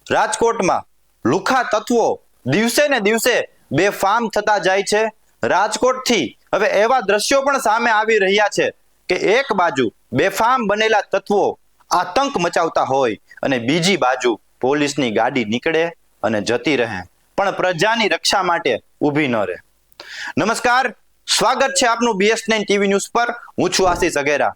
રાજકોટમાં લુખ્ખા તત્વો દિવસે ને દિવસે બેફામ થતા જાય છે। રાજકોટથી હવે એવા દ્રશ્યો પણ સામે આવી રહ્યા છે કે એક બાજુ બેફામ બનેલા તત્વો આતંક મચાવતા હોય અને બીજી બાજુ પોલીસની ગાડી નીકળે અને જતી રહે પણ પ્રજાની રક્ષા માટે ઊભી ન રહે। નમસ્કાર, સ્વાગત છે આપનું BS9 TV ન્યૂઝ પર। હું છું આશીષ અઘેરા।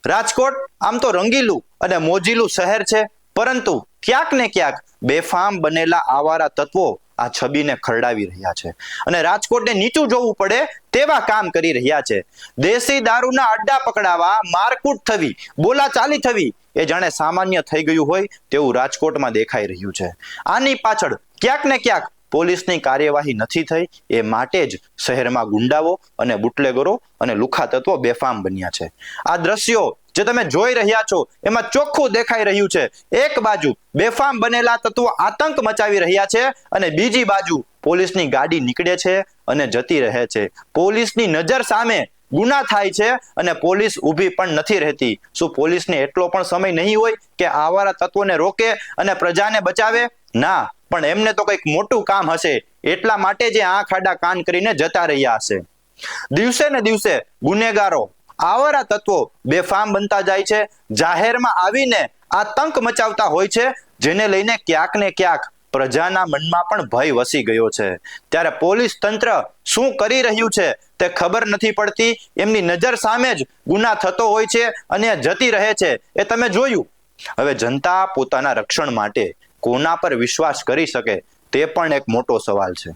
રાજકોટ આમ તો રંગીલું અને મોજીલું શહેર છે, પરંતુ ક્યાંક ને ક્યાંક બેફામ બનેલા આવારા તત્વો આ છબીને ખરડાવી રહ્યા છે અને રાજકોટને નીચું જોવું પડે તેવા કામ કરી રહ્યા છે। દેશી દારૂના અડ્ડા પકડાવા, મારકૂટ થવી, બોલાચાલી થવી એ જાણે સામાન્ય થઈ ગયું હોય તેવું રાજકોટમાં દેખાઈ રહ્યું છે। આની પાછળ ક્યાંક ને ક્યાંક પોલીસની કાર્યવાહી નથી થઈ, એ માટે જ શહેરમાં ગુંડાઓ અને બુટલેગરો અને લુખ્ખા તત્વો બેફામ બન્યા છે। આ દ્રશ્યો જે તમે જોઈ રહ્યા છો એમાં ચોખ્ખું દેખાઈ રહ્યું છે, એક બાજુ બેફામ બનેલા તત્વો આતંક મચાવી રહ્યા છે અને બીજી બાજુ પોલીસની ગાડી નીકળે છે અને જતી રહે છે। પોલીસની નજર સામે ગુના થાય છે અને પોલીસ ઊભી પણ નથી રહેતી। શું પોલીસને એટલો પણ સમય નહીં હોય કે આવારા તત્વોને રોકે અને પ્રજાને બચાવે? ના, પણ એમને તો કંઈક મોટું કામ હશે એટલા માટે જે આંખ આડા કાન કરીને જતા રહ્યા હશે। દિવસે ને દિવસે ગુનેગારો, આવારા તત્વો બેફામ બનતા જાય છે, જાહેરમાં આવીને આતંક મચાવતા હોય છે, જેને લઈને ક્યાંક ને ક્યાંક પ્રજાના મનમાં પણ ભય વસી ગયો છે। ત્યારે પોલીસ તંત્ર શું કરી રહ્યું છે તે ખબર નથી પડતી। એમની નજર સામે જ ગુના થતો હોય છે અને જતી રહે છે, એ તમે જોયું। હવે જનતા પોતાના રક્ષણ માટે કોના પર વિશ્વાસ કરી શકે તે પણ એક મોટો સવાલ છે।